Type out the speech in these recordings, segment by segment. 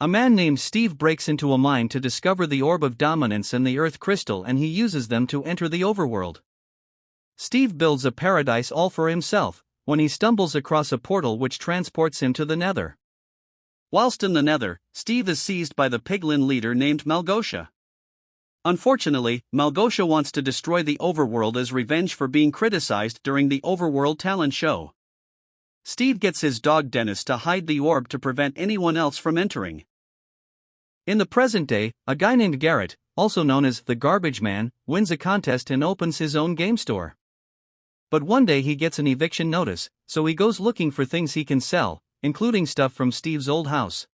A man named Steve breaks into a mine to discover the Orb of Dominance and the Earth Crystal, and he uses them to enter the overworld. Steve builds a paradise all for himself, when he stumbles across a portal which transports him to the Nether. Whilst in the Nether, Steve is seized by the Piglin leader named Malgosha. Unfortunately, Malgosha wants to destroy the overworld as revenge for being criticized during the Overworld talent show. Steve gets his dog Dennis to hide the orb to prevent anyone else from entering. In the present day, a guy named Garrett, also known as the Garbage Man, wins a contest and opens his own game store. But one day he gets an eviction notice, so he goes looking for things he can sell, including stuff from Steve's old house.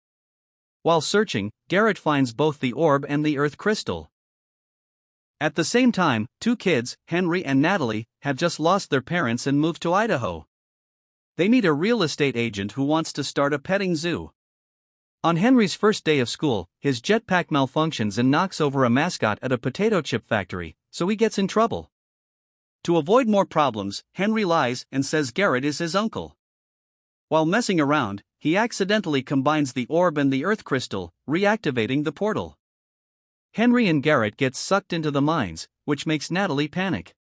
While searching, Garrett finds both the orb and the Earth Crystal. At the same time, two kids, Henry and Natalie, have just lost their parents and moved to Idaho. They meet a real estate agent who wants to start a petting zoo. On Henry's first day of school, his jetpack malfunctions and knocks over a mascot at a potato chip factory, so he gets in trouble. To avoid more problems, Henry lies and says Garrett is his uncle. While messing around, he accidentally combines the orb and the Earth Crystal, reactivating the portal. Henry and Garrett get sucked into the mines, which makes Natalie panic.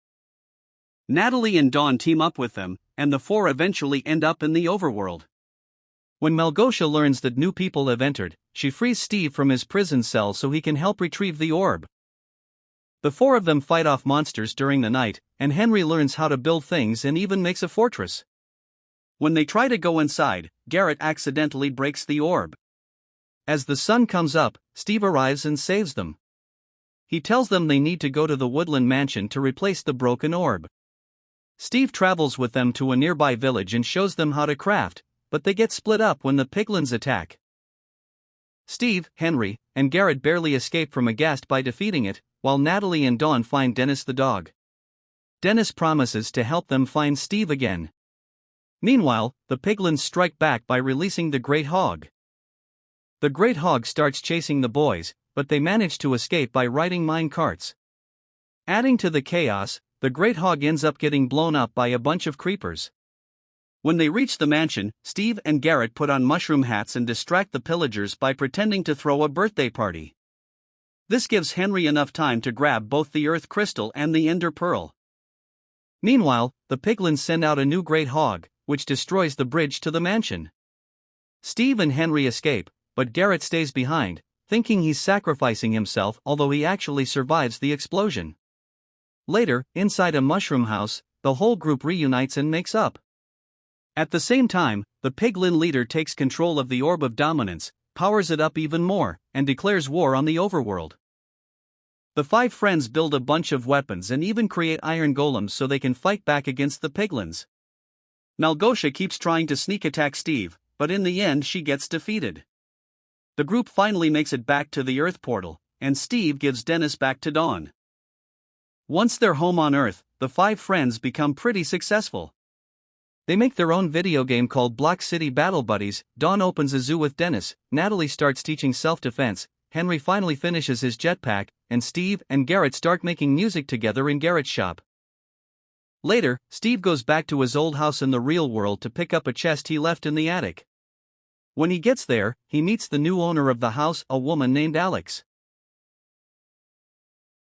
Natalie and Dawn team up with them, and the four eventually end up in the overworld. When Malgosha learns that new people have entered, she frees Steve from his prison cell so he can help retrieve the orb. The four of them fight off monsters during the night, and Henry learns how to build things and even makes a fortress. When they try to go inside, Garrett accidentally breaks the orb. As the sun comes up, Steve arrives and saves them. He tells them they need to go to the Woodland Mansion to replace the broken orb. Steve travels with them to a nearby village and shows them how to craft, but they get split up when the Piglins attack. Steve, Henry, and Garrett barely escape from Agast by defeating it, while Natalie and Dawn find Dennis the dog. Dennis promises to help them find Steve again. Meanwhile, the Piglins strike back by releasing the Great Hog. The Great Hog starts chasing the boys, but they manage to escape by riding mine carts. Adding to the chaos, the Great Hog ends up getting blown up by a bunch of creepers. When they reach the mansion, Steve and Garrett put on mushroom hats and distract the pillagers by pretending to throw a birthday party. This gives Henry enough time to grab both the Earth Crystal and the Ender Pearl. Meanwhile, the Piglins send out a new Great Hog, which destroys the bridge to the mansion. Steve and Henry escape, but Garrett stays behind, thinking he's sacrificing himself, although he actually survives the explosion. Later, inside a mushroom house, the whole group reunites and makes up. At the same time, the Piglin leader takes control of the Orb of Dominance, powers it up even more, and declares war on the overworld. The five friends build a bunch of weapons and even create iron golems so they can fight back against the Piglins. Malgosha keeps trying to sneak attack Steve, but in the end she gets defeated. The group finally makes it back to the Earth portal, and Steve gives Dennis back to Dawn. Once they're home on Earth, the five friends become pretty successful. They make their own video game called Block City Battle Buddies. Dawn opens a zoo with Dennis, Natalie starts teaching self-defense, Henry finally finishes his jetpack, and Steve and Garrett start making music together in Garrett's shop. Later, Steve goes back to his old house in the real world to pick up a chest he left in the attic. When he gets there, he meets the new owner of the house, a woman named Alex.